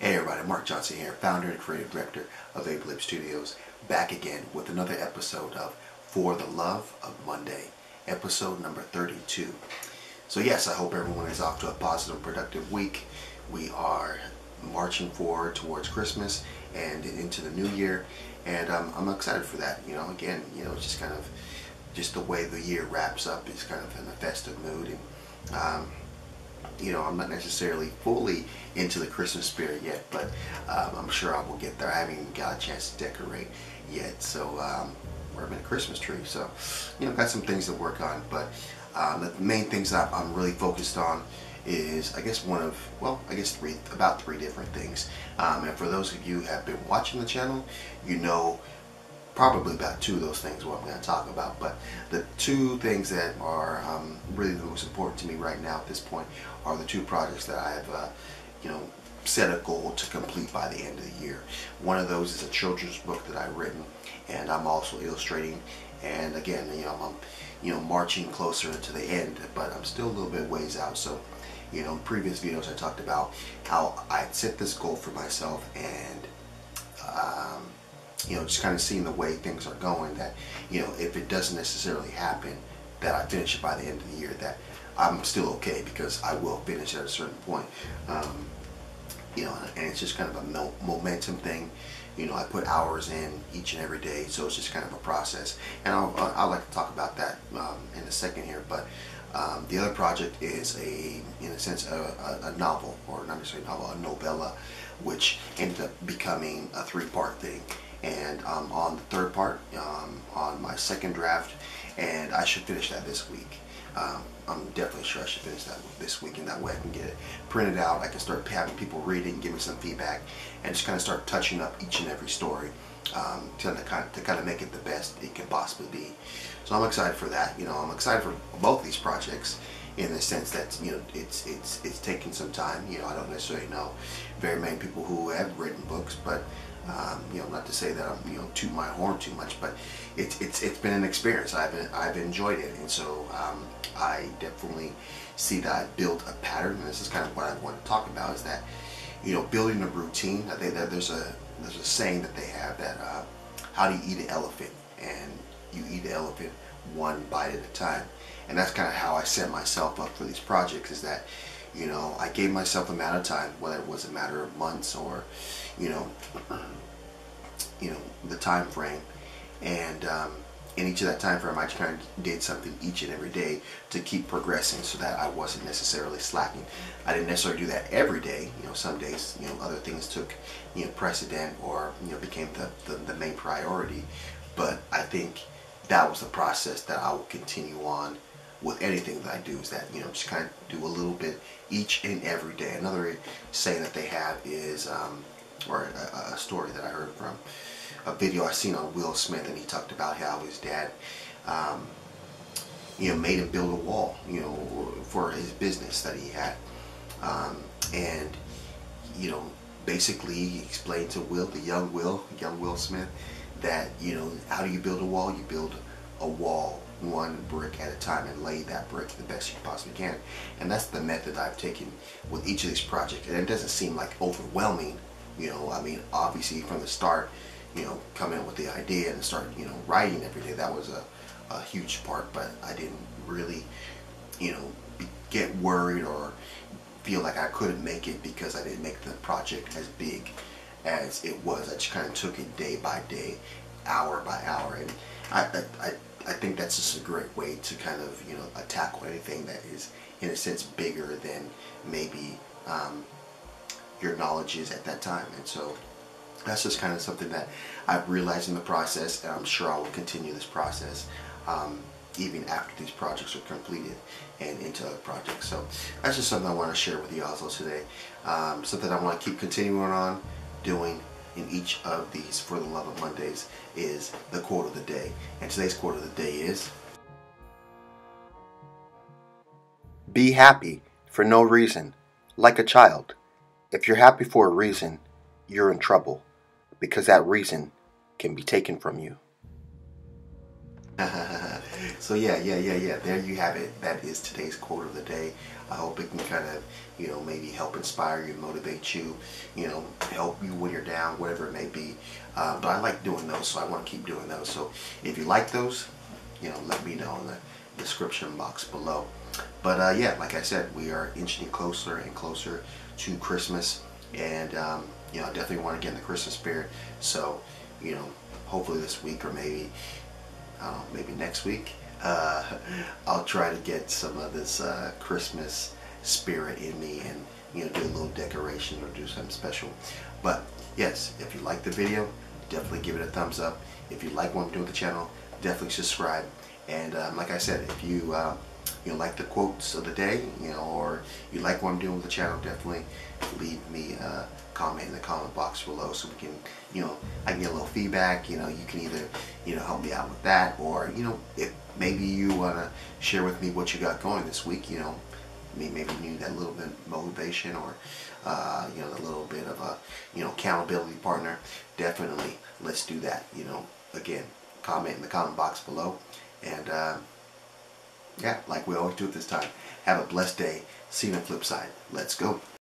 Hey everybody, Mark Johnson here, founder and creative director of Ablib Studios, back again with another episode of For the Love of Monday, episode number 32. So yes, I hope everyone is off to a positive, productive week. We are marching forward towards Christmas and into the new year, and I'm excited for that. Again, it's just kind of just the way the year wraps up. It's kind of in a festive mood, and I'm not necessarily fully into the Christmas spirit yet, but I'm sure I will get there. I haven't even got a chance to decorate yet, so we're having a Christmas tree, so got some things to work on. But the main things that I'm really focused on is, I guess, about three different things. And for those of you who have been watching the channel, probably about two of those things what I'm going to talk about. But the two things that are really the most important to me right now at this point are the two projects that I have set a goal to complete by the end of the year. One of those is a children's book that I've written, and I'm also illustrating. And again, I'm marching closer to the end, but I'm still a little bit ways out. So in previous videos I talked about how I set this goal for myself, and just kind of seeing the way things are going, that if it doesn't necessarily happen that I finish it by the end of the year, that I'm still okay, because I will finish at a certain point. And it's just kind of a momentum thing. I put hours in each and every day, so it's just kind of a process. And I'd like to talk about that in a second here. But the other project is in a sense, a novel, or not necessarily a novel, a novella, which ended up becoming a three-part thing. And I'm on the third part, on my second draft, and I should finish that this week. I'm definitely sure I should finish that this week, and that way I can get it printed out. I can start having people read it and give me some feedback, and just kind of start touching up each and every story to kind of make it the best it can possibly be. So I'm excited for that. I'm excited for both these projects, in the sense that it's taking some time. I don't necessarily know very many people who have written books, but not to say that I'm toot my horn too much, but it's been an experience. I've enjoyed it, and so I definitely see that I built a pattern. And this is kind of what I want to talk about, is that building a routine. I think that there's a saying that they have that how do you eat an elephant? And you eat an elephant one bite at a time. And that's kind of how I set myself up for these projects, is that I gave myself a amount of time, whether it was a matter of months or the time frame, and in each of that time frame I just kind of did something each and every day to keep progressing, so that I wasn't necessarily slacking. I didn't necessarily do that every day. Some days other things took precedent, or became the main priority. But I think that was the process that I will continue on with anything that I do, is that just kind of do a little bit each and every day. Another saying that they have is or a story that I heard from a video I seen on Will Smith, and he talked about how his dad made him build a wall for his business that he had, and basically he explained to Will, young Will Smith, that how do you build a wall? You build a wall one brick at a time, and lay that brick the best you possibly can. And that's the method I've taken with each of these projects, and it doesn't seem like overwhelming. I mean, obviously from the start, come in with the idea and start writing every day, that was a huge part. But I didn't really get worried or feel like I couldn't make it because I didn't make the project as big as it was. I just kind of took it day by day, hour by hour, and I think that's just a great way to kind of tackle anything that is, in a sense, bigger than maybe your knowledge is at that time. And so that's just kind of something that I've realized in the process, and I'm sure I will continue this process even after these projects are completed and into other projects. So that's just something I want to share with you also today. Something I want to keep continuing on doing in each of these For the Love of Mondays is the quote of the day. And today's quote of the day is, "Be happy for no reason, like a child. If you're happy for a reason, you're in trouble, because that reason can be taken from you." So yeah. There you have it. That is today's quote of the day. I hope it can kind of, maybe help inspire you, motivate you, help you when you're down, whatever it may be. But I like doing those, so I want to keep doing those. So if you like those, let me know in the description box below. But yeah, like I said, we are inching closer and closer to Christmas, and I definitely want to get in the Christmas spirit. So, hopefully this week, or maybe maybe next week, I'll try to get some of this Christmas spirit in me, and do a little decoration or do something special. But yes, if you like the video, definitely give it a thumbs up. If you like what I'm doing with the channel, definitely subscribe. And like I said, if you like the quotes of the day, or you like what I'm doing with the channel, definitely leave me a comment in the comment box below, so we can, I can get a little feedback. You can either, help me out with that, or, if maybe you want to share with me what you got going this week, maybe you need that little bit of motivation, or, a little bit of a, accountability partner. Definitely, let's do that. Again, comment in the comment box below. And yeah, like we always do at this time, have a blessed day. See you on the flip side. Let's go.